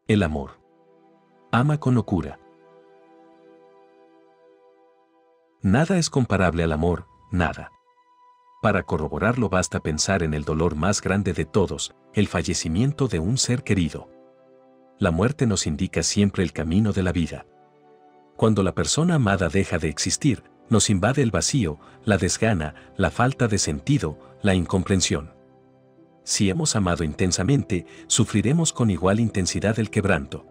El amor. Ama con locura. Nada es comparable al amor, nada. Para corroborarlo basta pensar en el dolor más grande de todos, el fallecimiento de un ser querido. La muerte nos indica siempre el camino de la vida. Cuando la persona amada deja de existir, nos invade el vacío, la desgana, la falta de sentido, la incomprensión. Si hemos amado intensamente, sufriremos con igual intensidad el quebranto.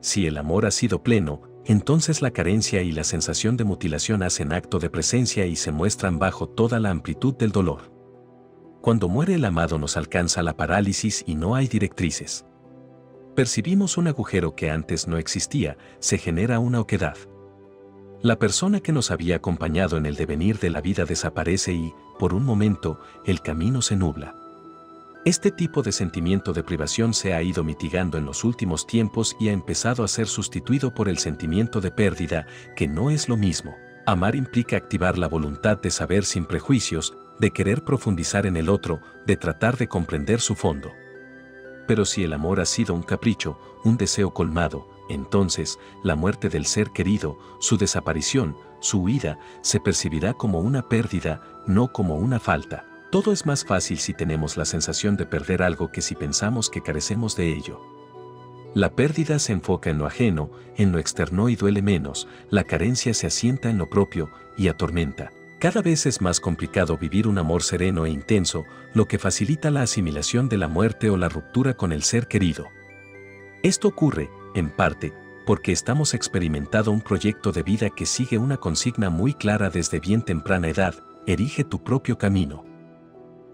Si el amor ha sido pleno, entonces la carencia y la sensación de mutilación hacen acto de presencia y se muestran bajo toda la amplitud del dolor. Cuando muere el amado nos alcanza la parálisis y no hay directrices. Percibimos un agujero que antes no existía, se genera una oquedad. La persona que nos había acompañado en el devenir de la vida desaparece y, por un momento, el camino se nubla. Este tipo de sentimiento de privación se ha ido mitigando en los últimos tiempos y ha empezado a ser sustituido por el sentimiento de pérdida, que no es lo mismo. Amar implica activar la voluntad de saber sin prejuicios, de querer profundizar en el otro, de tratar de comprender su fondo. Pero si el amor ha sido un capricho, un deseo colmado, entonces, la muerte del ser querido, su desaparición, su huida, se percibirá como una pérdida, no como una falta. Todo es más fácil si tenemos la sensación de perder algo que si pensamos que carecemos de ello. La pérdida se enfoca en lo ajeno, en lo externo y duele menos, la carencia se asienta en lo propio y atormenta. Cada vez es más complicado vivir un amor sereno e intenso, lo que facilita la asimilación de la muerte o la ruptura con el ser querido. Esto ocurre, en parte, porque estamos experimentando un proyecto de vida que sigue una consigna muy clara desde bien temprana edad: erige tu propio camino.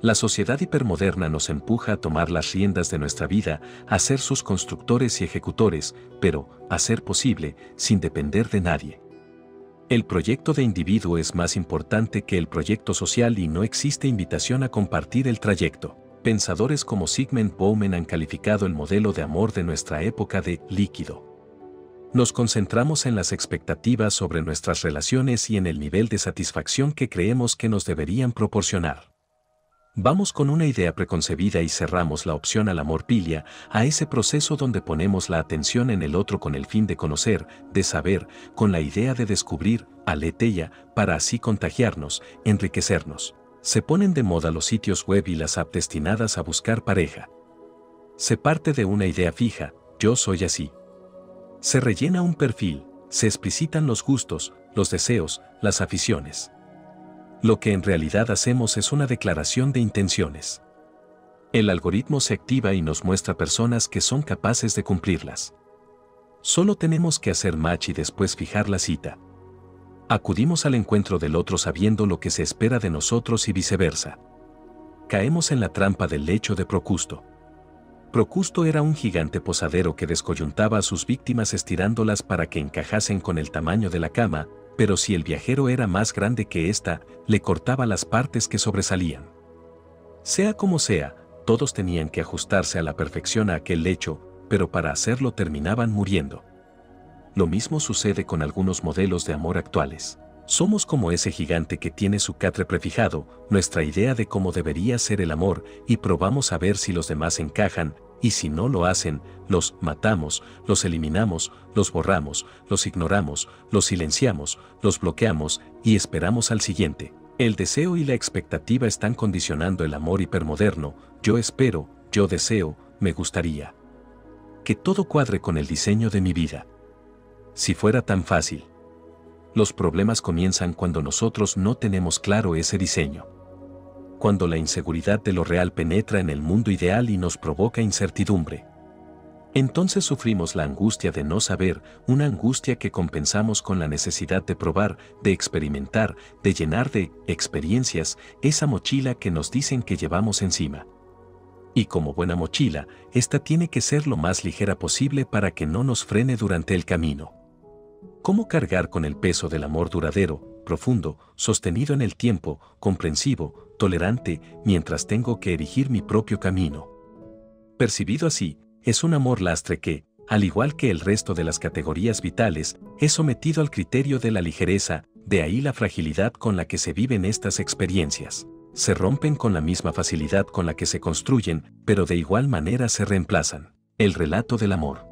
La sociedad hipermoderna nos empuja a tomar las riendas de nuestra vida, a ser sus constructores y ejecutores, pero, a ser posible, sin depender de nadie. El proyecto de individuo es más importante que el proyecto social y no existe invitación a compartir el trayecto. Pensadores como Zygmunt Bauman han calificado el modelo de amor de nuestra época de líquido. Nos concentramos en las expectativas sobre nuestras relaciones y en el nivel de satisfacción que creemos que nos deberían proporcionar. Vamos con una idea preconcebida y cerramos la opción al amor pilia, a ese proceso donde ponemos la atención en el otro con el fin de conocer, de saber, con la idea de descubrir, aletheia, para así contagiarnos, enriquecernos. Se ponen de moda los sitios web y las apps destinadas a buscar pareja. Se parte de una idea fija: yo soy así. Se rellena un perfil, se explicitan los gustos, los deseos, las aficiones. Lo que en realidad hacemos es una declaración de intenciones. El algoritmo se activa y nos muestra personas que son capaces de cumplirlas. Solo tenemos que hacer match y después fijar la cita. Acudimos al encuentro del otro sabiendo lo que se espera de nosotros y viceversa. Caemos en la trampa del lecho de Procusto. Procusto era un gigante posadero que descoyuntaba a sus víctimas estirándolas para que encajasen con el tamaño de la cama, pero si el viajero era más grande que ésta, le cortaba las partes que sobresalían. Sea como sea, todos tenían que ajustarse a la perfección a aquel lecho, pero para hacerlo terminaban muriendo. Lo mismo sucede con algunos modelos de amor actuales. Somos como ese gigante que tiene su catre prefijado, nuestra idea de cómo debería ser el amor, y probamos a ver si los demás encajan, y si no lo hacen, los matamos, los eliminamos, los borramos, los ignoramos, los silenciamos, los bloqueamos, y esperamos al siguiente. El deseo y la expectativa están condicionando el amor hipermoderno: yo espero, yo deseo, me gustaría. Que todo cuadre con el diseño de mi vida. Si fuera tan fácil. Los problemas comienzan cuando nosotros no tenemos claro ese diseño. Cuando la inseguridad de lo real penetra en el mundo ideal y nos provoca incertidumbre. Entonces sufrimos la angustia de no saber, una angustia que compensamos con la necesidad de probar, de experimentar, de llenar de experiencias esa mochila que nos dicen que llevamos encima. Y como buena mochila, esta tiene que ser lo más ligera posible para que no nos frene durante el camino. ¿Cómo cargar con el peso del amor duradero, profundo, sostenido en el tiempo, comprensivo, tolerante, mientras tengo que erigir mi propio camino? Percibido así, es un amor lastre que, al igual que el resto de las categorías vitales, es sometido al criterio de la ligereza, de ahí la fragilidad con la que se viven estas experiencias. Se rompen con la misma facilidad con la que se construyen, pero de igual manera se reemplazan. El relato del amor.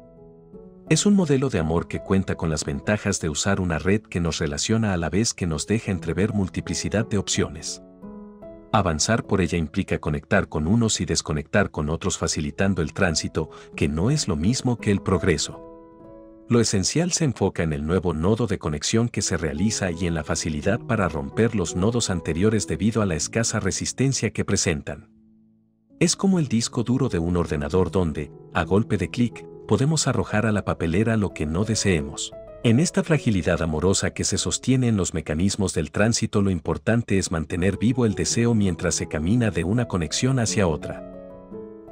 Es un modelo de amor que cuenta con las ventajas de usar una red que nos relaciona a la vez que nos deja entrever multiplicidad de opciones. Avanzar por ella implica conectar con unos y desconectar con otros, facilitando el tránsito, que no es lo mismo que el progreso. Lo esencial se enfoca en el nuevo nodo de conexión que se realiza y en la facilidad para romper los nodos anteriores debido a la escasa resistencia que presentan. Es como el disco duro de un ordenador donde, a golpe de clic, podemos arrojar a la papelera lo que no deseemos. En esta fragilidad amorosa que se sostiene en los mecanismos del tránsito, lo importante es mantener vivo el deseo mientras se camina de una conexión hacia otra.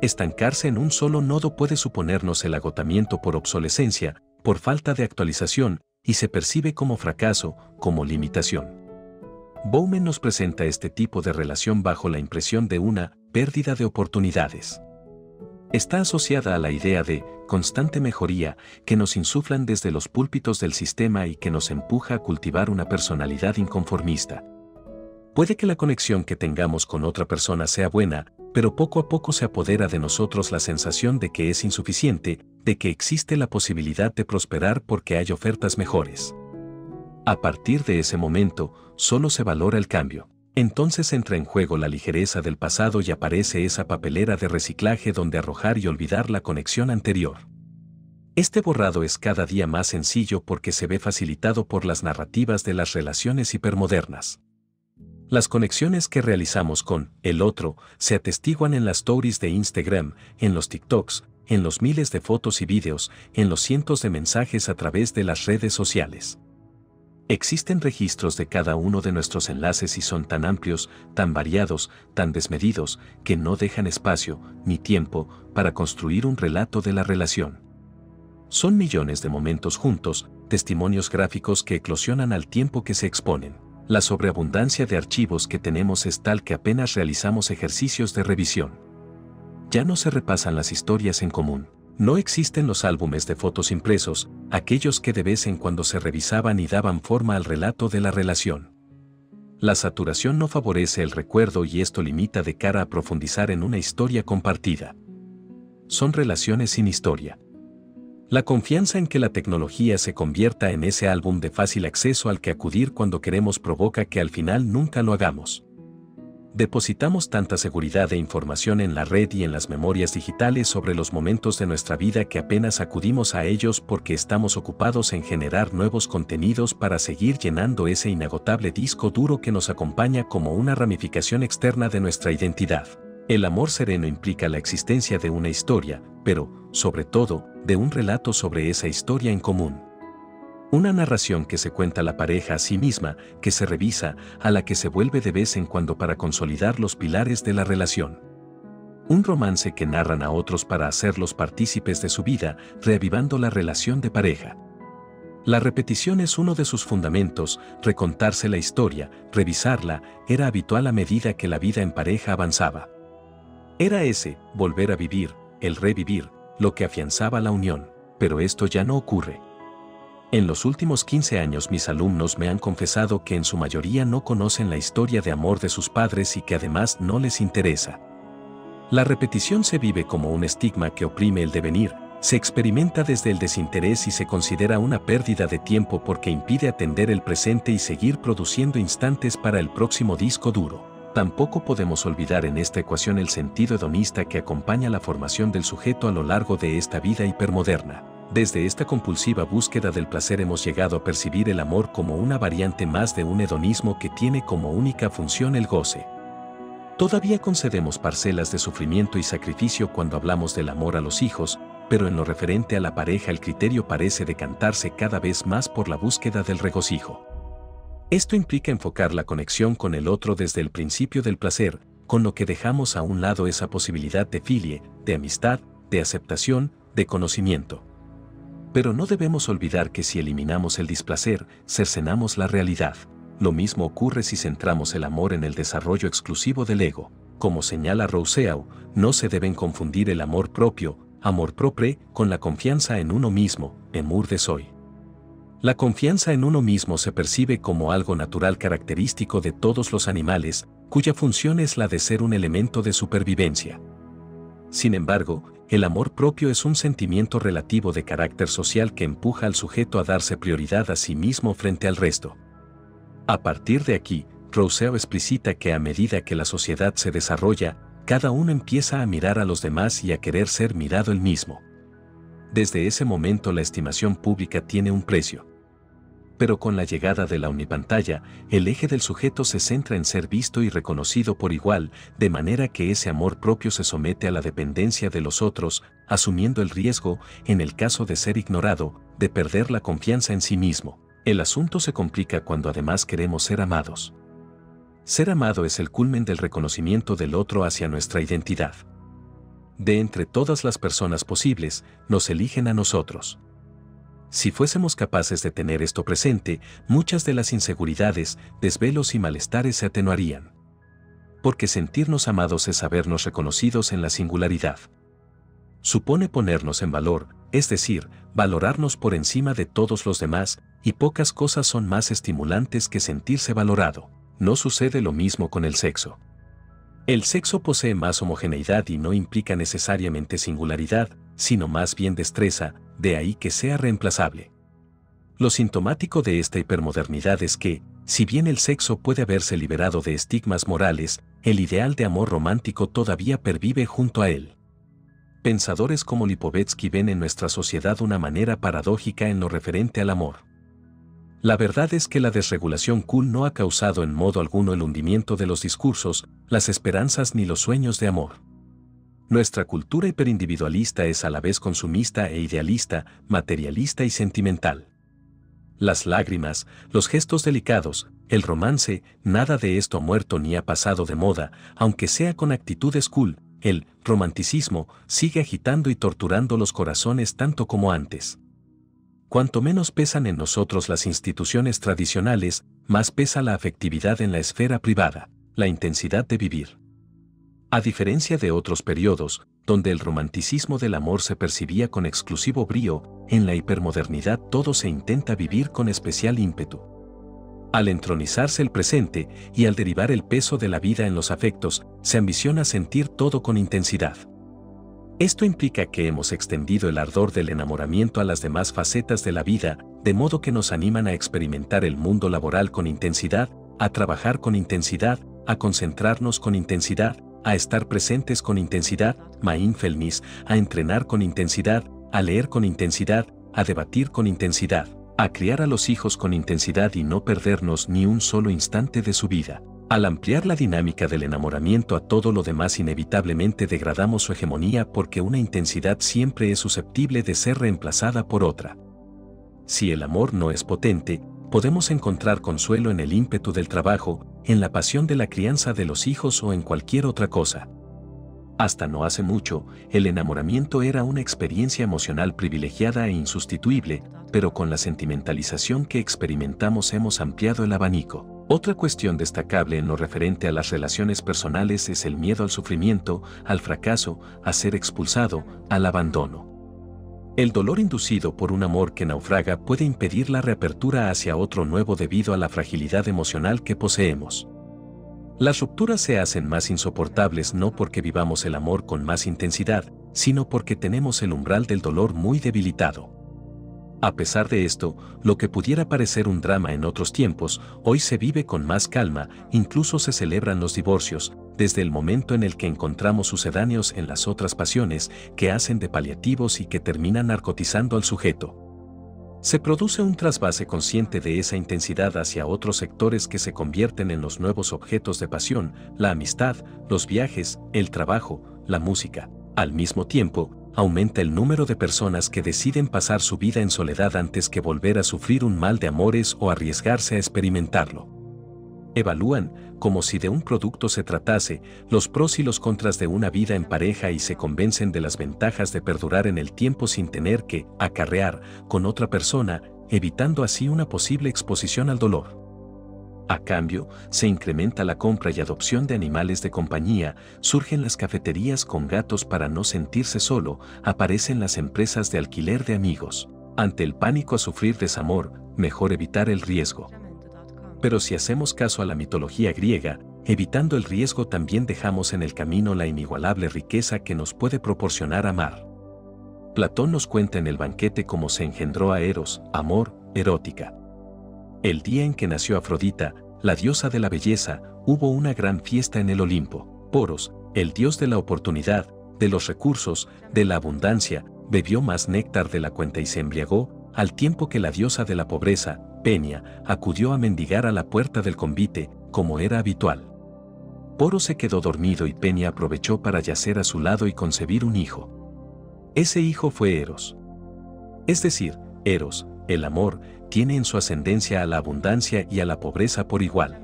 Estancarse en un solo nodo puede suponernos el agotamiento por obsolescencia, por falta de actualización, y se percibe como fracaso, como limitación. Bowman nos presenta este tipo de relación bajo la impresión de una pérdida de oportunidades. Está asociada a la idea de constante mejoría que nos insuflan desde los púlpitos del sistema y que nos empuja a cultivar una personalidad inconformista. Puede que la conexión que tengamos con otra persona sea buena, pero poco a poco se apodera de nosotros la sensación de que es insuficiente, de que existe la posibilidad de prosperar porque hay ofertas mejores. A partir de ese momento, solo se valora el cambio. Entonces entra en juego la ligereza del pasado y aparece esa papelera de reciclaje donde arrojar y olvidar la conexión anterior. Este borrado es cada día más sencillo porque se ve facilitado por las narrativas de las relaciones hipermodernas. Las conexiones que realizamos con el otro se atestiguan en las stories de Instagram, en los TikToks, en los miles de fotos y videos, en los cientos de mensajes a través de las redes sociales. Existen registros de cada uno de nuestros enlaces y son tan amplios, tan variados, tan desmedidos, que no dejan espacio, ni tiempo, para construir un relato de la relación. Son millones de momentos juntos, testimonios gráficos que eclosionan al tiempo que se exponen. La sobreabundancia de archivos que tenemos es tal que apenas realizamos ejercicios de revisión. Ya no se repasan las historias en común. No existen los álbumes de fotos impresos, aquellos que de vez en cuando se revisaban y daban forma al relato de la relación. La saturación no favorece el recuerdo y esto limita de cara a profundizar en una historia compartida. Son relaciones sin historia. La confianza en que la tecnología se convierta en ese álbum de fácil acceso al que acudir cuando queremos provoca que al final nunca lo hagamos. Depositamos tanta seguridad e información en la red y en las memorias digitales sobre los momentos de nuestra vida que apenas acudimos a ellos porque estamos ocupados en generar nuevos contenidos para seguir llenando ese inagotable disco duro que nos acompaña como una ramificación externa de nuestra identidad. El amor sereno implica la existencia de una historia, pero, sobre todo, de un relato sobre esa historia en común. Una narración que se cuenta a la pareja a sí misma, que se revisa, a la que se vuelve de vez en cuando para consolidar los pilares de la relación. Un romance que narran a otros para hacerlos partícipes de su vida, reavivando la relación de pareja. La repetición es uno de sus fundamentos, recontarse la historia, revisarla, era habitual a medida que la vida en pareja avanzaba. Era ese, volver a vivir, el revivir, lo que afianzaba la unión, pero esto ya no ocurre. En los últimos 15 años mis alumnos me han confesado que en su mayoría no conocen la historia de amor de sus padres y que además no les interesa. La repetición se vive como un estigma que oprime el devenir, se experimenta desde el desinterés y se considera una pérdida de tiempo porque impide atender el presente y seguir produciendo instantes para el próximo disco duro. Tampoco podemos olvidar en esta ecuación el sentido hedonista que acompaña la formación del sujeto a lo largo de esta vida hipermoderna. Desde esta compulsiva búsqueda del placer hemos llegado a percibir el amor como una variante más de un hedonismo que tiene como única función el goce. Todavía concedemos parcelas de sufrimiento y sacrificio cuando hablamos del amor a los hijos, pero en lo referente a la pareja el criterio parece decantarse cada vez más por la búsqueda del regocijo. Esto implica enfocar la conexión con el otro desde el principio del placer, con lo que dejamos a un lado esa posibilidad de filie, de amistad, de aceptación, de conocimiento. Pero no debemos olvidar que si eliminamos el displacer, cercenamos la realidad. Lo mismo ocurre si centramos el amor en el desarrollo exclusivo del ego. Como señala Rousseau, no se deben confundir el amor propio, amor propre, con la confianza en uno mismo, amour de soi. La confianza en uno mismo se percibe como algo natural característico de todos los animales, cuya función es la de ser un elemento de supervivencia. Sin embargo, el amor propio es un sentimiento relativo de carácter social que empuja al sujeto a darse prioridad a sí mismo frente al resto. A partir de aquí, Rousseau explicita que a medida que la sociedad se desarrolla, cada uno empieza a mirar a los demás y a querer ser mirado él mismo. Desde ese momento la estimación pública tiene un precio. Pero con la llegada de la omnipantalla, el eje del sujeto se centra en ser visto y reconocido por igual, de manera que ese amor propio se somete a la dependencia de los otros, asumiendo el riesgo, en el caso de ser ignorado, de perder la confianza en sí mismo. El asunto se complica cuando además queremos ser amados. Ser amado es el culmen del reconocimiento del otro hacia nuestra identidad. De entre todas las personas posibles, nos eligen a nosotros. Si fuésemos capaces de tener esto presente, muchas de las inseguridades, desvelos y malestares se atenuarían. Porque sentirnos amados es sabernos reconocidos en la singularidad. Supone ponernos en valor, es decir, valorarnos por encima de todos los demás, y pocas cosas son más estimulantes que sentirse valorado. No sucede lo mismo con el sexo. El sexo posee más homogeneidad y no implica necesariamente singularidad, sino más bien destreza, de ahí que sea reemplazable. Lo sintomático de esta hipermodernidad es que, si bien el sexo puede haberse liberado de estigmas morales, el ideal de amor romántico todavía pervive junto a él. Pensadores como Lipovetsky ven en nuestra sociedad una manera paradójica en lo referente al amor. La verdad es que la desregulación cool no ha causado en modo alguno el hundimiento de los discursos, las esperanzas ni los sueños de amor. Nuestra cultura hiperindividualista es a la vez consumista e idealista, materialista y sentimental. Las lágrimas, los gestos delicados, el romance, nada de esto ha muerto ni ha pasado de moda, aunque sea con actitudes cool. El romanticismo sigue agitando y torturando los corazones tanto como antes. Cuanto menos pesan en nosotros las instituciones tradicionales, más pesa la afectividad en la esfera privada, la intensidad de vivir. A diferencia de otros periodos, donde el romanticismo del amor se percibía con exclusivo brío, en la hipermodernidad todo se intenta vivir con especial ímpetu. Al entronizarse el presente y al derivar el peso de la vida en los afectos, se ambiciona sentir todo con intensidad. Esto implica que hemos extendido el ardor del enamoramiento a las demás facetas de la vida, de modo que nos animan a experimentar el mundo laboral con intensidad, a trabajar con intensidad, a concentrarnos con intensidad, a estar presentes con intensidad, mindfulness, a entrenar con intensidad, a leer con intensidad, a debatir con intensidad, a criar a los hijos con intensidad y no perdernos ni un solo instante de su vida. Al ampliar la dinámica del enamoramiento a todo lo demás, inevitablemente degradamos su hegemonía porque una intensidad siempre es susceptible de ser reemplazada por otra. Si el amor no es potente, podemos encontrar consuelo en el ímpetu del trabajo, en la pasión de la crianza de los hijos o en cualquier otra cosa. Hasta no hace mucho, el enamoramiento era una experiencia emocional privilegiada e insustituible, pero con la sentimentalización que experimentamos hemos ampliado el abanico. Otra cuestión destacable en lo referente a las relaciones personales es el miedo al sufrimiento, al fracaso, a ser expulsado, al abandono. El dolor inducido por un amor que naufraga puede impedir la reapertura hacia otro nuevo debido a la fragilidad emocional que poseemos. Las rupturas se hacen más insoportables no porque vivamos el amor con más intensidad, sino porque tenemos el umbral del dolor muy debilitado. A pesar de esto, lo que pudiera parecer un drama en otros tiempos, hoy se vive con más calma, incluso se celebran los divorcios, desde el momento en el que encontramos sucedáneos en las otras pasiones, que hacen de paliativos y que terminan narcotizando al sujeto. Se produce un trasvase consciente de esa intensidad hacia otros sectores que se convierten en los nuevos objetos de pasión, la amistad, los viajes, el trabajo, la música. Al mismo tiempo, aumenta el número de personas que deciden pasar su vida en soledad antes que volver a sufrir un mal de amores o arriesgarse a experimentarlo. Evalúan, como si de un producto se tratase, los pros y los contras de una vida en pareja y se convencen de las ventajas de perdurar en el tiempo sin tener que acarrear con otra persona, evitando así una posible exposición al dolor. A cambio, se incrementa la compra y adopción de animales de compañía, surgen las cafeterías con gatos para no sentirse solo, aparecen las empresas de alquiler de amigos. Ante el pánico a sufrir desamor, mejor evitar el riesgo. Pero si hacemos caso a la mitología griega, evitando el riesgo también dejamos en el camino la inigualable riqueza que nos puede proporcionar amar. Platón nos cuenta en el banquete cómo se engendró a Eros, amor, erótica. El día en que nació Afrodita, la diosa de la belleza, hubo una gran fiesta en el Olimpo. Poros, el dios de la oportunidad, de los recursos, de la abundancia, bebió más néctar de la cuenta y se embriagó, al tiempo que la diosa de la pobreza, Penia, acudió a mendigar a la puerta del convite, como era habitual. Poros se quedó dormido y Penia aprovechó para yacer a su lado y concebir un hijo. Ese hijo fue Eros. Es decir, Eros, el amor, tiene en su ascendencia a la abundancia y a la pobreza por igual.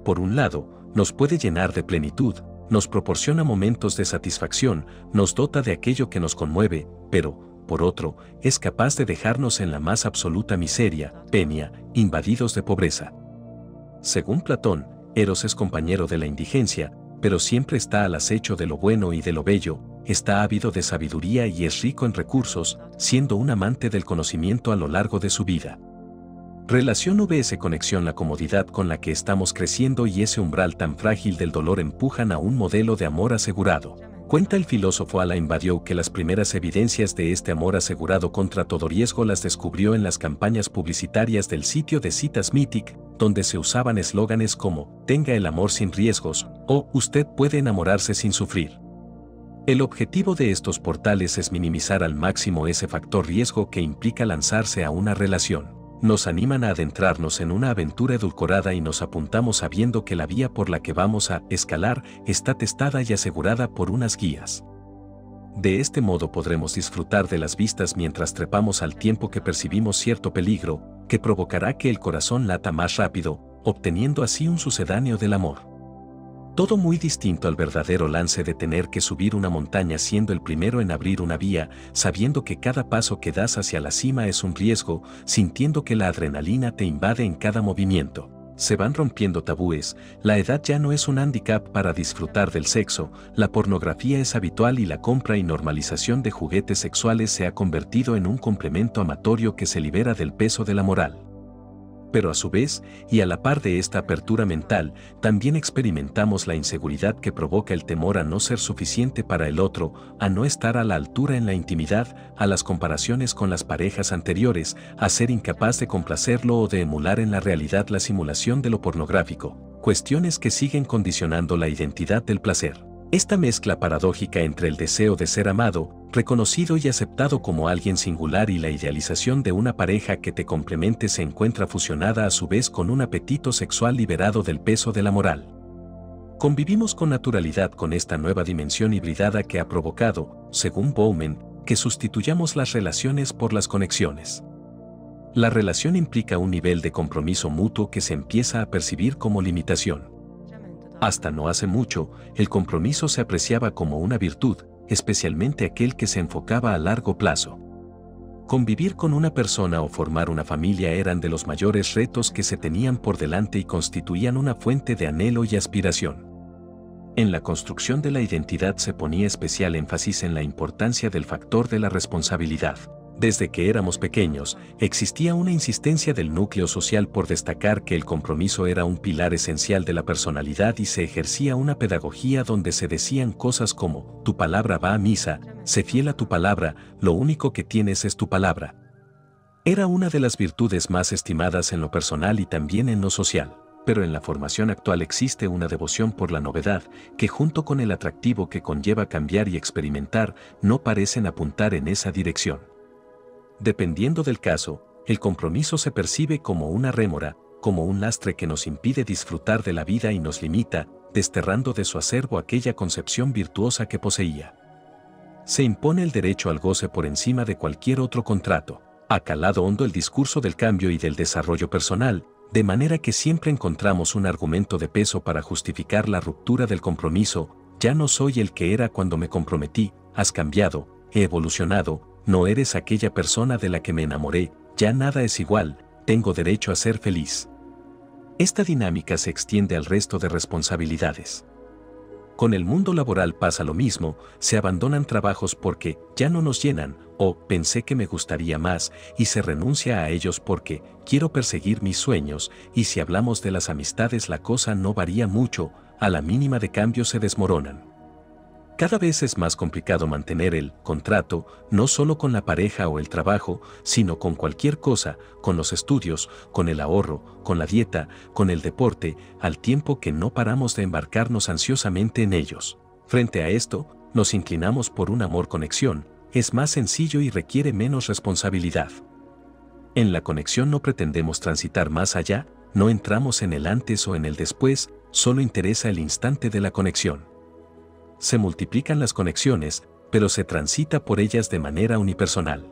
Por un lado, nos puede llenar de plenitud, nos proporciona momentos de satisfacción, nos dota de aquello que nos conmueve, pero, por otro, es capaz de dejarnos en la más absoluta miseria, Penia, invadidos de pobreza. Según Platón, Eros es compañero de la indigencia, pero siempre está al acecho de lo bueno y de lo bello, está ávido de sabiduría y es rico en recursos, siendo un amante del conocimiento a lo largo de su vida. Relación vs conexión. La comodidad con la que estamos creciendo y ese umbral tan frágil del dolor empujan a un modelo de amor asegurado. Cuenta el filósofo Alain Badiou que las primeras evidencias de este amor asegurado contra todo riesgo las descubrió en las campañas publicitarias del sitio de citas Mythic, donde se usaban eslóganes como «Tenga el amor sin riesgos» o «Usted puede enamorarse sin sufrir». El objetivo de estos portales es minimizar al máximo ese factor riesgo que implica lanzarse a una relación. Nos animan a adentrarnos en una aventura edulcorada y nos apuntamos sabiendo que la vía por la que vamos a escalar está testada y asegurada por unas guías. De este modo podremos disfrutar de las vistas mientras trepamos al tiempo que percibimos cierto peligro, que provocará que el corazón lata más rápido, obteniendo así un sucedáneo del amor. Todo muy distinto al verdadero lance de tener que subir una montaña siendo el primero en abrir una vía, sabiendo que cada paso que das hacia la cima es un riesgo, sintiendo que la adrenalina te invade en cada movimiento. Se van rompiendo tabúes, la edad ya no es un hándicap para disfrutar del sexo, la pornografía es habitual y la compra y normalización de juguetes sexuales se ha convertido en un complemento amatorio que se libera del peso de la moral. Pero a su vez, y a la par de esta apertura mental, también experimentamos la inseguridad que provoca el temor a no ser suficiente para el otro, a no estar a la altura en la intimidad, a las comparaciones con las parejas anteriores, a ser incapaz de complacerlo o de emular en la realidad la simulación de lo pornográfico, cuestiones que siguen condicionando la identidad del placer. Esta mezcla paradójica entre el deseo de ser amado, reconocido y aceptado como alguien singular y la idealización de una pareja que te complemente se encuentra fusionada a su vez con un apetito sexual liberado del peso de la moral. Convivimos con naturalidad con esta nueva dimensión hibridada que ha provocado, según Bowman, que sustituyamos las relaciones por las conexiones. La relación implica un nivel de compromiso mutuo que se empieza a percibir como limitación. Hasta no hace mucho, el compromiso se apreciaba como una virtud, especialmente aquel que se enfocaba a largo plazo. Convivir con una persona o formar una familia eran de los mayores retos que se tenían por delante y constituían una fuente de anhelo y aspiración. En la construcción de la identidad se ponía especial énfasis en la importancia del factor de la responsabilidad. Desde que éramos pequeños, existía una insistencia del núcleo social por destacar que el compromiso era un pilar esencial de la personalidad y se ejercía una pedagogía donde se decían cosas como, tu palabra va a misa, sé fiel a tu palabra, lo único que tienes es tu palabra. Era una de las virtudes más estimadas en lo personal y también en lo social, pero en la formación actual existe una devoción por la novedad que junto con el atractivo que conlleva cambiar y experimentar, no parecen apuntar en esa dirección. Dependiendo del caso, el compromiso se percibe como una rémora, como un lastre que nos impide disfrutar de la vida y nos limita, desterrando de su acervo aquella concepción virtuosa que poseía. Se impone el derecho al goce por encima de cualquier otro contrato. Ha calado hondo el discurso del cambio y del desarrollo personal, de manera que siempre encontramos un argumento de peso para justificar la ruptura del compromiso. Ya no soy el que era cuando me comprometí, has cambiado, he evolucionado, no eres aquella persona de la que me enamoré, ya nada es igual, tengo derecho a ser feliz. Esta dinámica se extiende al resto de responsabilidades. Con el mundo laboral pasa lo mismo, se abandonan trabajos porque ya no nos llenan, o pensé que me gustaría más, y se renuncia a ellos porque quiero perseguir mis sueños, y si hablamos de las amistades la cosa no varía mucho, a la mínima de cambio se desmoronan. Cada vez es más complicado mantener el contrato, no solo con la pareja o el trabajo, sino con cualquier cosa, con los estudios, con el ahorro, con la dieta, con el deporte, al tiempo que no paramos de embarcarnos ansiosamente en ellos. Frente a esto, nos inclinamos por un amor-conexión, es más sencillo y requiere menos responsabilidad. En la conexión no pretendemos transitar más allá, no entramos en el antes o en el después, solo interesa el instante de la conexión. Se multiplican las conexiones, pero se transita por ellas de manera unipersonal.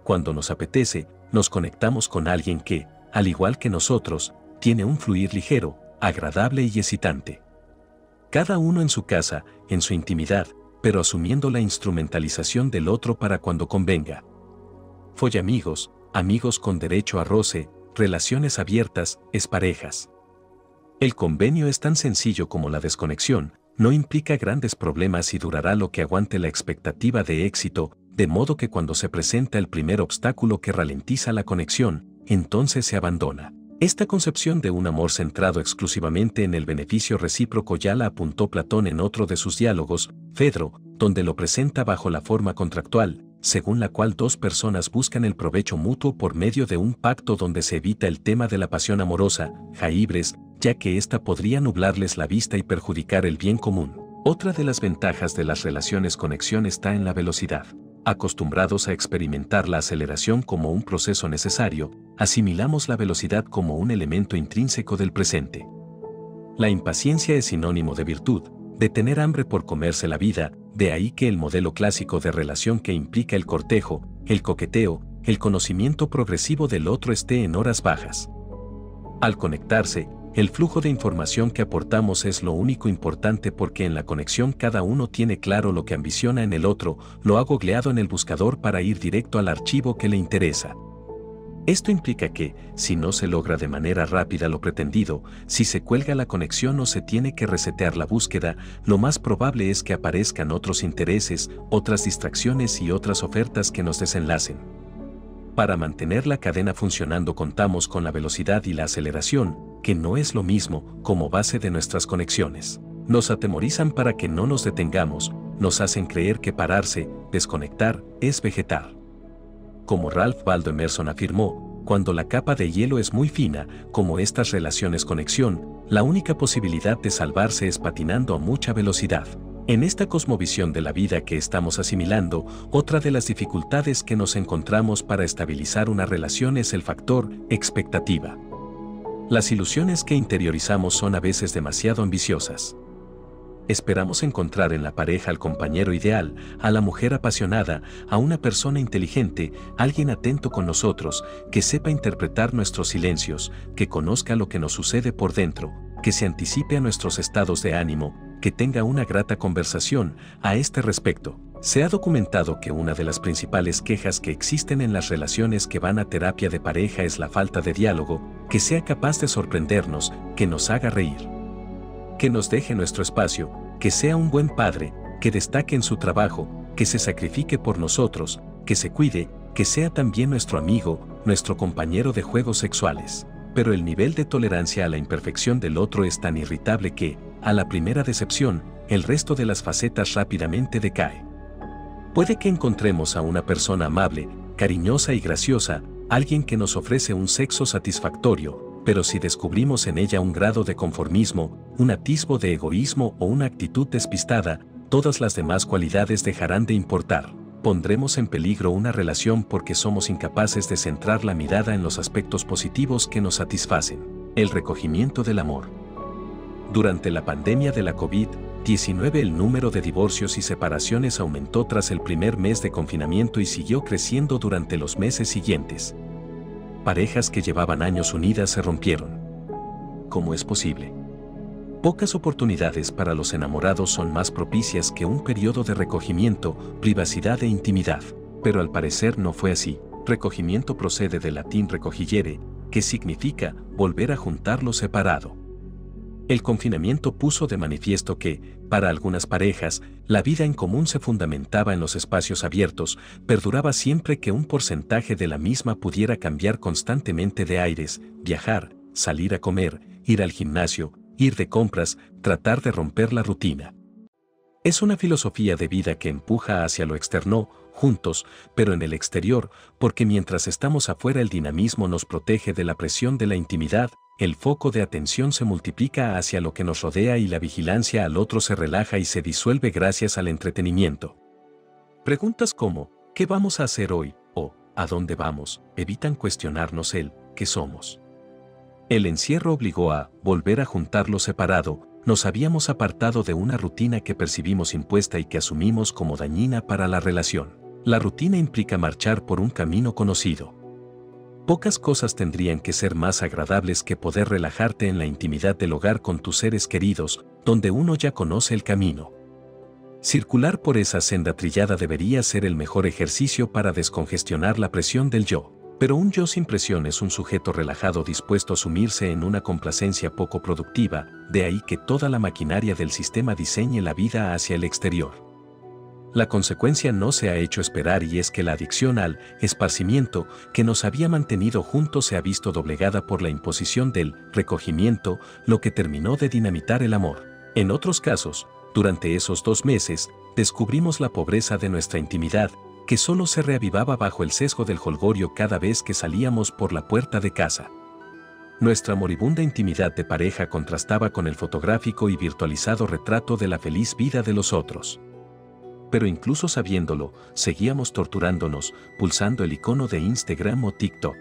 Cuando nos apetece, nos conectamos con alguien que, al igual que nosotros, tiene un fluir ligero, agradable y excitante. Cada uno en su casa, en su intimidad, pero asumiendo la instrumentalización del otro para cuando convenga. Follamigos, amigos con derecho a roce, relaciones abiertas, exparejas. El convenio es tan sencillo como la desconexión, no implica grandes problemas y durará lo que aguante la expectativa de éxito, de modo que cuando se presenta el primer obstáculo que ralentiza la conexión, entonces se abandona. Esta concepción de un amor centrado exclusivamente en el beneficio recíproco ya la apuntó Platón en otro de sus diálogos, Fedro, donde lo presenta bajo la forma contractual, según la cual dos personas buscan el provecho mutuo por medio de un pacto donde se evita el tema de la pasión amorosa, jaibres, ya que ésta podría nublarles la vista y perjudicar el bien común. Otra de las ventajas de las relaciones conexión está en la velocidad. Acostumbrados a experimentar la aceleración como un proceso necesario, asimilamos la velocidad como un elemento intrínseco del presente. La impaciencia es sinónimo de virtud, de tener hambre por comerse la vida, de ahí que el modelo clásico de relación que implica el cortejo, el coqueteo, el conocimiento progresivo del otro esté en horas bajas. Al conectarse, el flujo de información que aportamos es lo único importante porque en la conexión cada uno tiene claro lo que ambiciona en el otro, lo ha googleado en el buscador para ir directo al archivo que le interesa. Esto implica que, si no se logra de manera rápida lo pretendido, si se cuelga la conexión o se tiene que resetear la búsqueda, lo más probable es que aparezcan otros intereses, otras distracciones y otras ofertas que nos desenlacen. Para mantener la cadena funcionando contamos con la velocidad y la aceleración, que no es lo mismo, como base de nuestras conexiones. Nos atemorizan para que no nos detengamos, nos hacen creer que pararse, desconectar, es vegetar. Como Ralph Waldo Emerson afirmó, cuando la capa de hielo es muy fina, como estas relaciones conexión, la única posibilidad de salvarse es patinando a mucha velocidad. En esta cosmovisión de la vida que estamos asimilando, otra de las dificultades que nos encontramos para estabilizar una relación es el factor expectativa. Las ilusiones que interiorizamos son a veces demasiado ambiciosas. Esperamos encontrar en la pareja al compañero ideal, a la mujer apasionada, a una persona inteligente, alguien atento con nosotros, que sepa interpretar nuestros silencios, que conozca lo que nos sucede por dentro, que se anticipe a nuestros estados de ánimo, que tenga una grata conversación. A este respecto, se ha documentado que una de las principales quejas que existen en las relaciones que van a terapia de pareja es la falta de diálogo, que sea capaz de sorprendernos, que nos haga reír, que nos deje nuestro espacio, que sea un buen padre, que destaque en su trabajo, que se sacrifique por nosotros, que se cuide, que sea también nuestro amigo, nuestro compañero de juegos sexuales. Pero el nivel de tolerancia a la imperfección del otro es tan irritable que, a la primera decepción, el resto de las facetas rápidamente decae. Puede que encontremos a una persona amable, cariñosa y graciosa, alguien que nos ofrece un sexo satisfactorio, pero si descubrimos en ella un grado de conformismo, un atisbo de egoísmo o una actitud despistada, todas las demás cualidades dejarán de importar. Pondremos en peligro una relación porque somos incapaces de centrar la mirada en los aspectos positivos que nos satisfacen. El recogimiento del amor. Durante la pandemia de la COVID-19 el número de divorcios y separaciones aumentó tras el primer mes de confinamiento y siguió creciendo durante los meses siguientes. Parejas que llevaban años unidas se rompieron. ¿Cómo es posible? Pocas oportunidades para los enamorados son más propicias que un periodo de recogimiento, privacidad e intimidad. Pero al parecer no fue así. Recogimiento procede del latín recogillere, que significa volver a juntar lo separado. El confinamiento puso de manifiesto que, para algunas parejas, la vida en común se fundamentaba en los espacios abiertos, perduraba siempre que un porcentaje de la misma pudiera cambiar constantemente de aires, viajar, salir a comer, ir al gimnasio, ir de compras, tratar de romper la rutina. Es una filosofía de vida que empuja hacia lo externo, juntos, pero en el exterior, porque mientras estamos afuera el dinamismo nos protege de la presión de la intimidad, el foco de atención se multiplica hacia lo que nos rodea y la vigilancia al otro se relaja y se disuelve gracias al entretenimiento. Preguntas como, ¿qué vamos a hacer hoy? O, ¿a dónde vamos? Evitan cuestionarnos el, ¿qué somos? El encierro obligó a volver a juntar lo separado, nos habíamos apartado de una rutina que percibimos impuesta y que asumimos como dañina para la relación. La rutina implica marchar por un camino conocido. Pocas cosas tendrían que ser más agradables que poder relajarte en la intimidad del hogar con tus seres queridos, donde uno ya conoce el camino. Circular por esa senda trillada debería ser el mejor ejercicio para descongestionar la presión del yo. Pero un yo sin presión es un sujeto relajado dispuesto a sumirse en una complacencia poco productiva, de ahí que toda la maquinaria del sistema diseñe la vida hacia el exterior. La consecuencia no se ha hecho esperar y es que la adicción al esparcimiento que nos había mantenido juntos se ha visto doblegada por la imposición del recogimiento, lo que terminó de dinamitar el amor. En otros casos, durante esos 2 meses, descubrimos la pobreza de nuestra intimidad, que solo se reavivaba bajo el sesgo del jolgorio cada vez que salíamos por la puerta de casa. Nuestra moribunda intimidad de pareja contrastaba con el fotográfico y virtualizado retrato de la feliz vida de los otros. Pero incluso sabiéndolo, seguíamos torturándonos, pulsando el icono de Instagram o TikTok.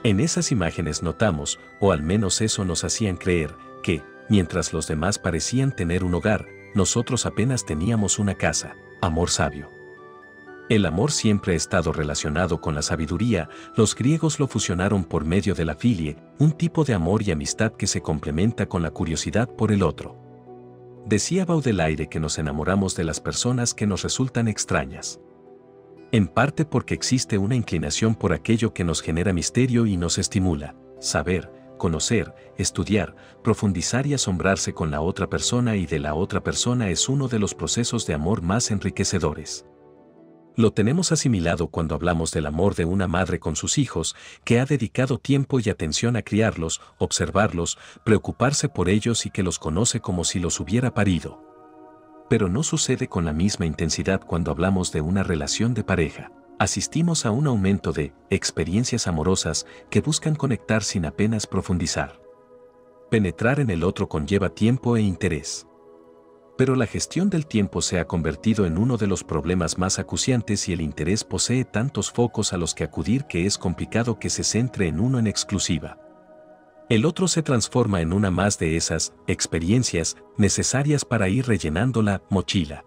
En esas imágenes notamos, o al menos eso nos hacían creer, que, mientras los demás parecían tener un hogar, nosotros apenas teníamos una casa. Amor sabio. El amor siempre ha estado relacionado con la sabiduría, los griegos lo fusionaron por medio de la filie, un tipo de amor y amistad que se complementa con la curiosidad por el otro. Decía Baudelaire que nos enamoramos de las personas que nos resultan extrañas. En parte porque existe una inclinación por aquello que nos genera misterio y nos estimula, saber, conocer, estudiar, profundizar y asombrarse con la otra persona y de la otra persona es uno de los procesos de amor más enriquecedores. Lo tenemos asimilado cuando hablamos del amor de una madre con sus hijos, que ha dedicado tiempo y atención a criarlos, observarlos, preocuparse por ellos y que los conoce como si los hubiera parido. Pero no sucede con la misma intensidad cuando hablamos de una relación de pareja. Asistimos a un aumento de experiencias amorosas que buscan conectar sin apenas profundizar. Penetrar en el otro conlleva tiempo e interés. Pero la gestión del tiempo se ha convertido en uno de los problemas más acuciantes y el interés posee tantos focos a los que acudir que es complicado que se centre en uno en exclusiva. El otro se transforma en una más de esas experiencias necesarias para ir rellenando la mochila.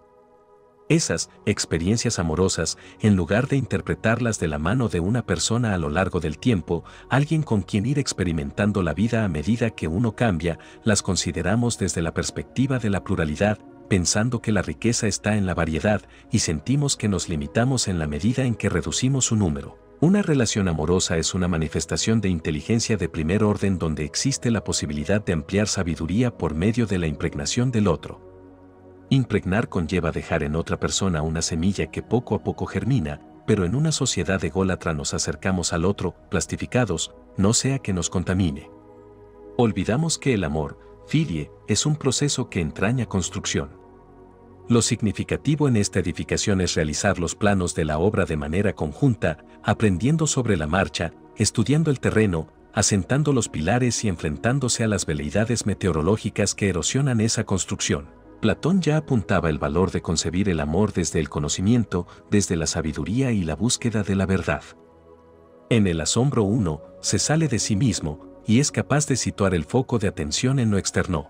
Esas experiencias amorosas, en lugar de interpretarlas de la mano de una persona a lo largo del tiempo, alguien con quien ir experimentando la vida a medida que uno cambia, las consideramos desde la perspectiva de la pluralidad, pensando que la riqueza está en la variedad y sentimos que nos limitamos en la medida en que reducimos su número. Una relación amorosa es una manifestación de inteligencia de primer orden donde existe la posibilidad de ampliar sabiduría por medio de la impregnación del otro. Impregnar conlleva dejar en otra persona una semilla que poco a poco germina, pero en una sociedad ególatra nos acercamos al otro, plastificados, no sea que nos contamine. Olvidamos que el amor, filie, es un proceso que entraña construcción. Lo significativo en esta edificación es realizar los planos de la obra de manera conjunta, aprendiendo sobre la marcha, estudiando el terreno, asentando los pilares y enfrentándose a las veleidades meteorológicas que erosionan esa construcción. Platón ya apuntaba el valor de concebir el amor desde el conocimiento, desde la sabiduría y la búsqueda de la verdad. En el asombro uno se sale de sí mismo y es capaz de situar el foco de atención en lo externo.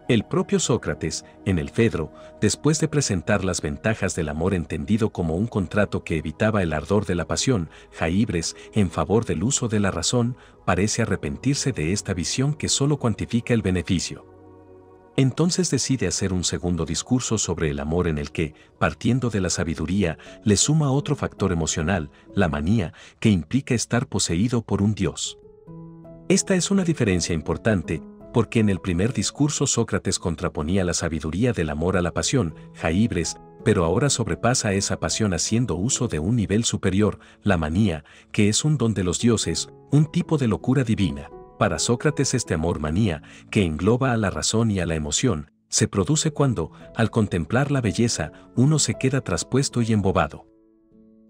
El propio Sócrates, en el Fedro, después de presentar las ventajas del amor entendido como un contrato que evitaba el ardor de la pasión, Jaibres, en favor del uso de la razón, parece arrepentirse de esta visión que solo cuantifica el beneficio. Entonces decide hacer un segundo discurso sobre el amor en el que, partiendo de la sabiduría, le suma otro factor emocional, la manía, que implica estar poseído por un dios. Esta es una diferencia importante, porque en el primer discurso Sócrates contraponía la sabiduría del amor a la pasión, jaibres, pero ahora sobrepasa esa pasión haciendo uso de un nivel superior, la manía, que es un don de los dioses, un tipo de locura divina. Para Sócrates este amor-manía, que engloba a la razón y a la emoción, se produce cuando, al contemplar la belleza, uno se queda traspuesto y embobado.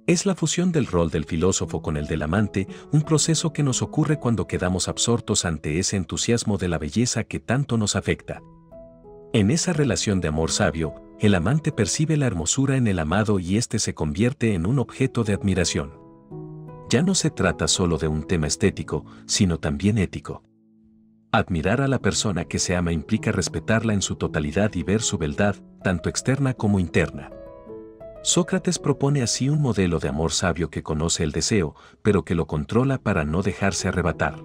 Es la fusión del rol del filósofo con el del amante, un proceso que nos ocurre cuando quedamos absortos ante ese entusiasmo de la belleza que tanto nos afecta. En esa relación de amor sabio, el amante percibe la hermosura en el amado y éste se convierte en un objeto de admiración. Ya no se trata solo de un tema estético, sino también ético. Admirar a la persona que se ama implica respetarla en su totalidad y ver su beldad, tanto externa como interna. Sócrates propone así un modelo de amor sabio que conoce el deseo, pero que lo controla para no dejarse arrebatar.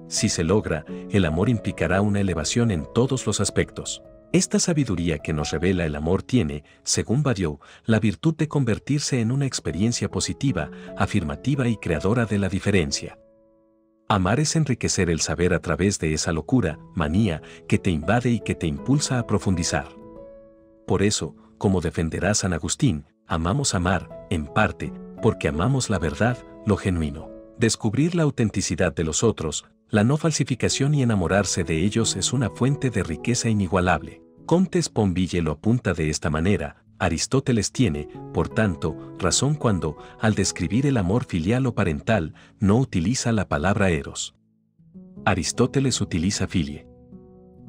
Si se logra, el amor implicará una elevación en todos los aspectos. Esta sabiduría que nos revela el amor tiene, según Badiou, la virtud de convertirse en una experiencia positiva, afirmativa y creadora de la diferencia. Amar es enriquecer el saber a través de esa locura, manía, que te invade y que te impulsa a profundizar. Por eso, como defenderá San Agustín, amamos amar, en parte, porque amamos la verdad, lo genuino. Descubrir la autenticidad de los otros, la no falsificación y enamorarse de ellos es una fuente de riqueza inigualable. Comte Sponville lo apunta de esta manera: Aristóteles tiene, por tanto, razón cuando, al describir el amor filial o parental, no utiliza la palabra eros. Aristóteles utiliza filie.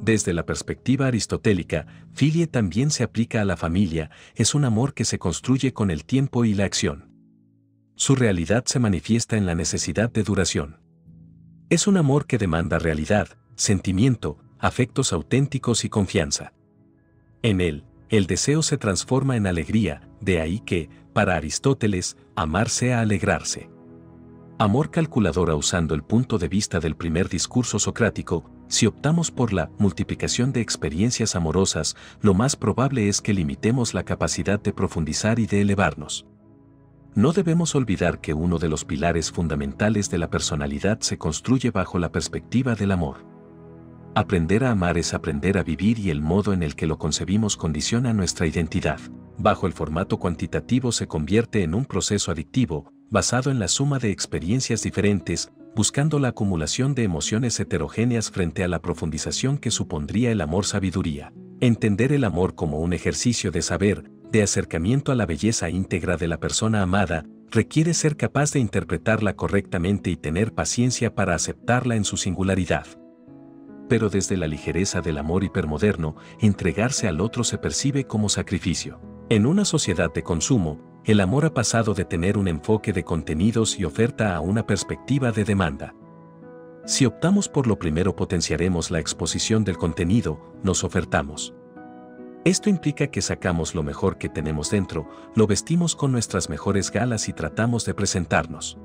Desde la perspectiva aristotélica, filie también se aplica a la familia, es un amor que se construye con el tiempo y la acción. Su realidad se manifiesta en la necesidad de duración. Es un amor que demanda realidad, sentimiento, afectos auténticos y confianza. En él, el deseo se transforma en alegría, de ahí que, para Aristóteles, amar sea alegrarse. Amor calculadora. Usando el punto de vista del primer discurso socrático, si optamos por la multiplicación de experiencias amorosas, lo más probable es que limitemos la capacidad de profundizar y de elevarnos. No debemos olvidar que uno de los pilares fundamentales de la personalidad se construye bajo la perspectiva del amor. Aprender a amar es aprender a vivir y el modo en el que lo concebimos condiciona nuestra identidad. Bajo el formato cuantitativo se convierte en un proceso adictivo, basado en la suma de experiencias diferentes, buscando la acumulación de emociones heterogéneas frente a la profundización que supondría el amor-sabiduría. Entender el amor como un ejercicio de saber, de acercamiento a la belleza íntegra de la persona amada, requiere ser capaz de interpretarla correctamente y tener paciencia para aceptarla en su singularidad. Pero desde la ligereza del amor hipermoderno, entregarse al otro se percibe como sacrificio. En una sociedad de consumo, el amor ha pasado de tener un enfoque de contenidos y oferta a una perspectiva de demanda. Si optamos por lo primero, potenciaremos la exposición del contenido, nos ofertamos. Esto implica que sacamos lo mejor que tenemos dentro, lo vestimos con nuestras mejores galas y tratamos de presentarnos.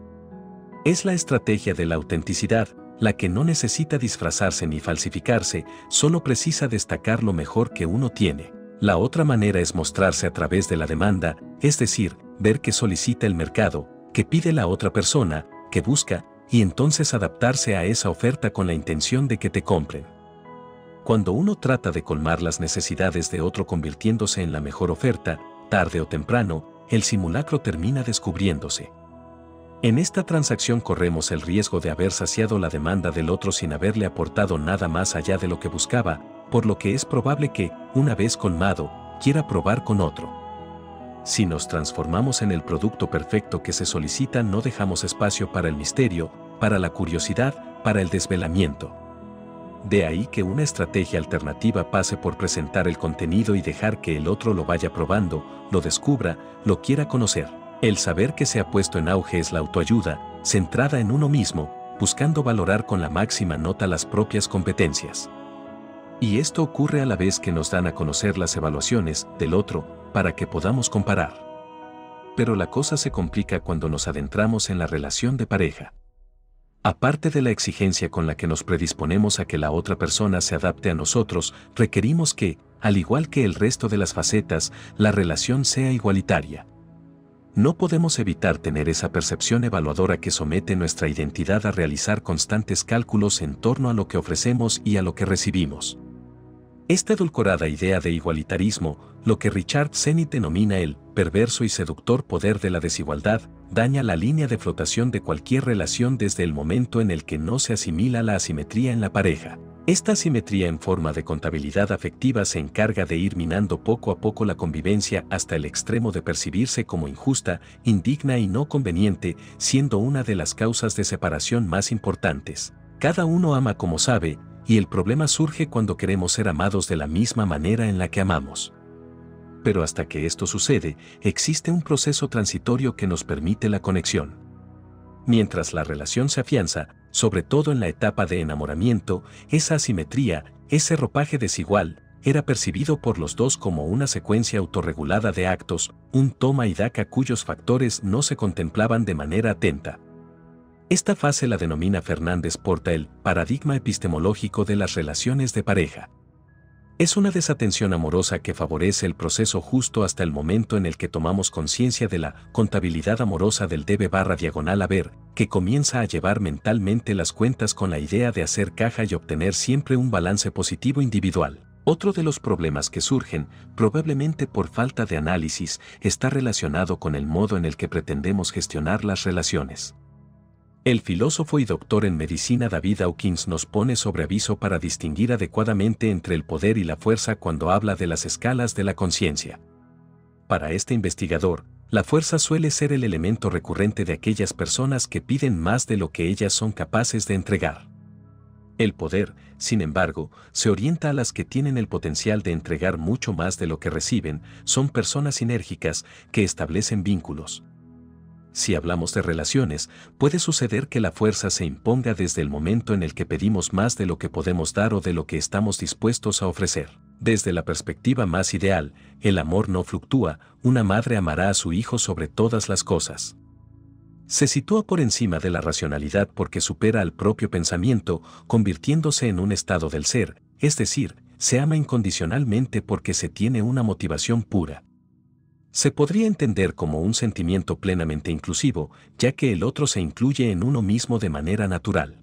Es la estrategia de la autenticidad, la que no necesita disfrazarse ni falsificarse, solo precisa destacar lo mejor que uno tiene. La otra manera es mostrarse a través de la demanda, es decir, ver qué solicita el mercado, qué pide la otra persona, qué busca, y entonces adaptarse a esa oferta con la intención de que te compren. Cuando uno trata de colmar las necesidades de otro convirtiéndose en la mejor oferta, tarde o temprano, el simulacro termina descubriéndose. En esta transacción corremos el riesgo de haber saciado la demanda del otro sin haberle aportado nada más allá de lo que buscaba, por lo que es probable que, una vez colmado, quiera probar con otro. Si nos transformamos en el producto perfecto que se solicita, no dejamos espacio para el misterio, para la curiosidad, para el desvelamiento. De ahí que una estrategia alternativa pase por presentar el contenido y dejar que el otro lo vaya probando, lo descubra, lo quiera conocer. El saber que se ha puesto en auge es la autoayuda, centrada en uno mismo, buscando valorar con la máxima nota las propias competencias. Y esto ocurre a la vez que nos dan a conocer las evaluaciones del otro, para que podamos comparar. Pero la cosa se complica cuando nos adentramos en la relación de pareja. Aparte de la exigencia con la que nos predisponemos a que la otra persona se adapte a nosotros, requerimos que, al igual que el resto de las facetas, la relación sea igualitaria. No podemos evitar tener esa percepción evaluadora que somete nuestra identidad a realizar constantes cálculos en torno a lo que ofrecemos y a lo que recibimos. Esta edulcorada idea de igualitarismo, lo que Richard Zenit denomina el perverso y seductor poder de la desigualdad, daña la línea de flotación de cualquier relación desde el momento en el que no se asimila la asimetría en la pareja. Esta asimetría en forma de contabilidad afectiva se encarga de ir minando poco a poco la convivencia hasta el extremo de percibirse como injusta, indigna y no conveniente, siendo una de las causas de separación más importantes. Cada uno ama como sabe, y el problema surge cuando queremos ser amados de la misma manera en la que amamos. Pero hasta que esto sucede, existe un proceso transitorio que nos permite la conexión. Mientras la relación se afianza, sobre todo en la etapa de enamoramiento, esa asimetría, ese ropaje desigual, era percibido por los dos como una secuencia autorregulada de actos, un toma y daca cuyos factores no se contemplaban de manera atenta. Esta fase la denomina Fernández Porta el paradigma epistemológico de las relaciones de pareja. Es una desatención amorosa que favorece el proceso justo hasta el momento en el que tomamos conciencia de la contabilidad amorosa del debe/haber, que comienza a llevar mentalmente las cuentas con la idea de hacer caja y obtener siempre un balance positivo individual. Otro de los problemas que surgen, probablemente por falta de análisis, está relacionado con el modo en el que pretendemos gestionar las relaciones. El filósofo y doctor en medicina David Hawkins nos pone sobre aviso para distinguir adecuadamente entre el poder y la fuerza cuando habla de las escalas de la conciencia. Para este investigador, la fuerza suele ser el elemento recurrente de aquellas personas que piden más de lo que ellas son capaces de entregar. El poder, sin embargo, se orienta a las que tienen el potencial de entregar mucho más de lo que reciben, son personas sinérgicas que establecen vínculos. Si hablamos de relaciones, puede suceder que la fuerza se imponga desde el momento en el que pedimos más de lo que podemos dar o de lo que estamos dispuestos a ofrecer. Desde la perspectiva más ideal, el amor no fluctúa, una madre amará a su hijo sobre todas las cosas. Se sitúa por encima de la racionalidad porque supera al propio pensamiento, convirtiéndose en un estado del ser, es decir, se ama incondicionalmente porque se tiene una motivación pura. Se podría entender como un sentimiento plenamente inclusivo, ya que el otro se incluye en uno mismo de manera natural.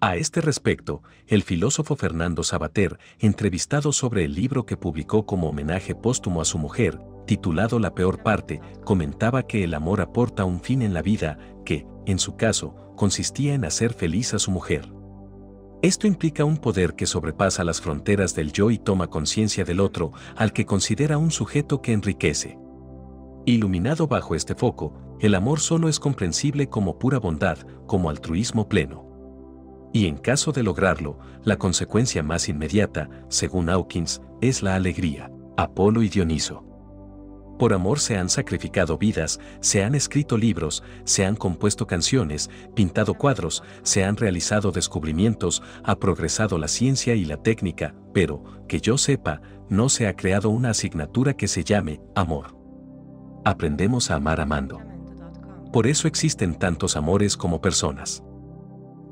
A este respecto, el filósofo Fernando Savater, entrevistado sobre el libro que publicó como homenaje póstumo a su mujer, titulado La peor parte, comentaba que el amor aporta un fin en la vida, que, en su caso, consistía en hacer feliz a su mujer. Esto implica un poder que sobrepasa las fronteras del yo y toma conciencia del otro, al que considera un sujeto que enriquece. Iluminado bajo este foco, el amor solo es comprensible como pura bondad, como altruismo pleno. Y en caso de lograrlo, la consecuencia más inmediata, según Hawkins, es la alegría. Apolo y Dioniso. Por amor se han sacrificado vidas, se han escrito libros, se han compuesto canciones, pintado cuadros, se han realizado descubrimientos, ha progresado la ciencia y la técnica, pero, que yo sepa, no se ha creado una asignatura que se llame amor. Aprendemos a amar amando. Por eso existen tantos amores como personas.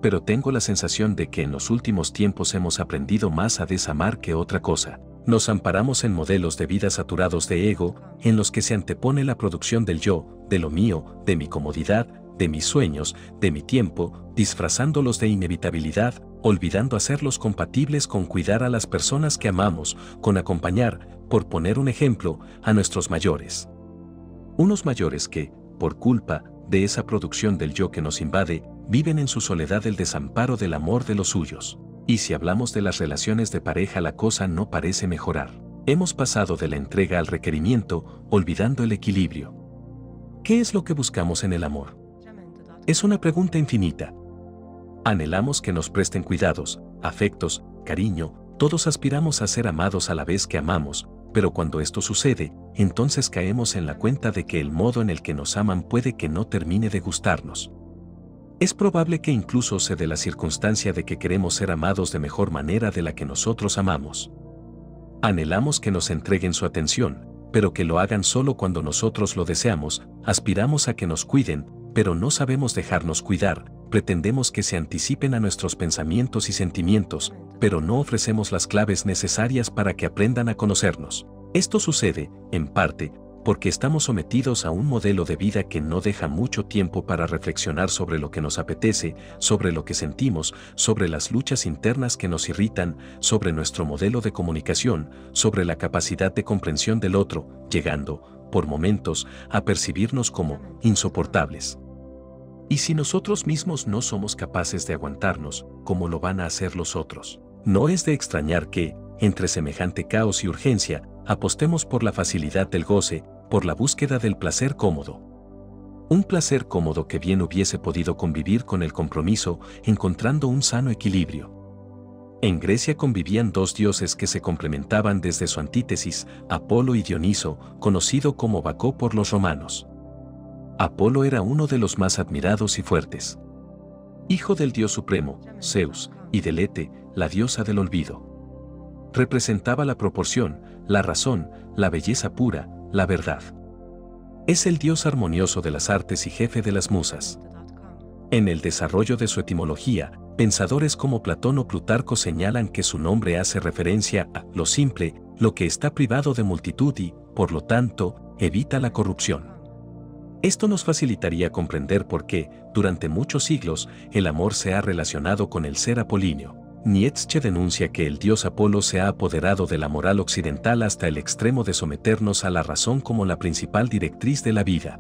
Pero tengo la sensación de que en los últimos tiempos hemos aprendido más a desamar que otra cosa. Nos amparamos en modelos de vida saturados de ego, en los que se antepone la producción del yo, de lo mío, de mi comodidad, de mis sueños, de mi tiempo, disfrazándolos de inevitabilidad, olvidando hacerlos compatibles con cuidar a las personas que amamos, con acompañar, por poner un ejemplo, a nuestros mayores. Unos mayores que, por culpa de esa producción del yo que nos invade, viven en su soledad el desamparo del amor de los suyos. Y si hablamos de las relaciones de pareja, la cosa no parece mejorar. Hemos pasado de la entrega al requerimiento, olvidando el equilibrio. ¿Qué es lo que buscamos en el amor? Es una pregunta infinita. Anhelamos que nos presten cuidados, afectos, cariño, todos aspiramos a ser amados a la vez que amamos, pero cuando esto sucede, entonces caemos en la cuenta de que el modo en el que nos aman puede que no termine de gustarnos. Es probable que incluso se dé la circunstancia de que queremos ser amados de mejor manera de la que nosotros amamos. Anhelamos que nos entreguen su atención, pero que lo hagan solo cuando nosotros lo deseamos, aspiramos a que nos cuiden, pero no sabemos dejarnos cuidar, pretendemos que se anticipen a nuestros pensamientos y sentimientos, pero no ofrecemos las claves necesarias para que aprendan a conocernos. Esto sucede, en parte, porque estamos sometidos a un modelo de vida que no deja mucho tiempo para reflexionar sobre lo que nos apetece, sobre lo que sentimos, sobre las luchas internas que nos irritan, sobre nuestro modelo de comunicación, sobre la capacidad de comprensión del otro, llegando, por momentos, a percibirnos como insoportables. Y si nosotros mismos no somos capaces de aguantarnos, ¿cómo lo van a hacer los otros? No es de extrañar que, entre semejante caos y urgencia, apostemos por la facilidad del goce, por la búsqueda del placer cómodo. Un placer cómodo que bien hubiese podido convivir con el compromiso, encontrando un sano equilibrio. En Grecia convivían dos dioses que se complementaban desde su antítesis, Apolo y Dioniso, conocido como Bacó por los romanos. Apolo era uno de los más admirados y fuertes. Hijo del dios supremo, Zeus, y de Lete, la diosa del olvido. Representaba la proporción, la razón, la belleza pura, la verdad. Es el dios armonioso de las artes y jefe de las musas. En el desarrollo de su etimología, pensadores como Platón o Plutarco señalan que su nombre hace referencia a lo simple, lo que está privado de multitud y, por lo tanto, evita la corrupción. Esto nos facilitaría comprender por qué, durante muchos siglos, el amor se ha relacionado con el ser apolíneo. Nietzsche denuncia que el dios Apolo se ha apoderado de la moral occidental hasta el extremo de someternos a la razón como la principal directriz de la vida.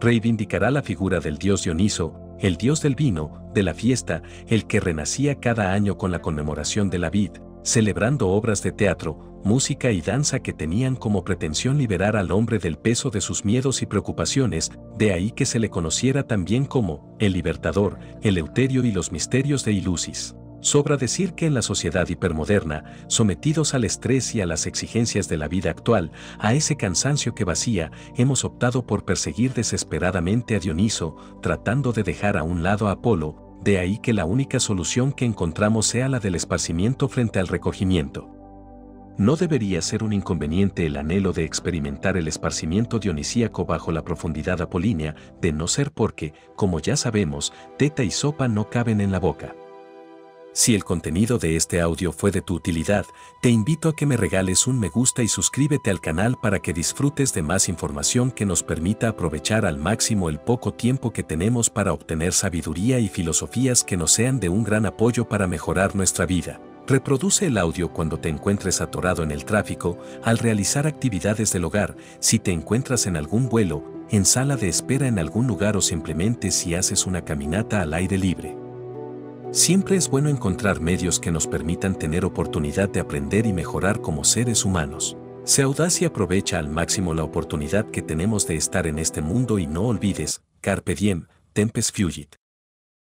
Reivindicará la figura del dios Dioniso, el dios del vino, de la fiesta, el que renacía cada año con la conmemoración de la vid, celebrando obras de teatro, música y danza que tenían como pretensión liberar al hombre del peso de sus miedos y preocupaciones, de ahí que se le conociera también como el libertador, Eleuterio y los misterios de Ilusis. Sobra decir que en la sociedad hipermoderna, sometidos al estrés y a las exigencias de la vida actual, a ese cansancio que vacía, hemos optado por perseguir desesperadamente a Dioniso, tratando de dejar a un lado a Apolo, de ahí que la única solución que encontramos sea la del esparcimiento frente al recogimiento. No debería ser un inconveniente el anhelo de experimentar el esparcimiento dionisíaco bajo la profundidad apolínea, de no ser porque, como ya sabemos, teta y sopa no caben en la boca. Si el contenido de este audio fue de tu utilidad, te invito a que me regales un me gusta y suscríbete al canal para que disfrutes de más información que nos permita aprovechar al máximo el poco tiempo que tenemos para obtener sabiduría y filosofías que nos sean de un gran apoyo para mejorar nuestra vida. Reproduce el audio cuando te encuentres atorado en el tráfico, al realizar actividades del hogar, si te encuentras en algún vuelo, en sala de espera en algún lugar o simplemente si haces una caminata al aire libre. Siempre es bueno encontrar medios que nos permitan tener oportunidad de aprender y mejorar como seres humanos. Sé audaz y aprovecha al máximo la oportunidad que tenemos de estar en este mundo y no olvides, carpe diem, tempus fugit.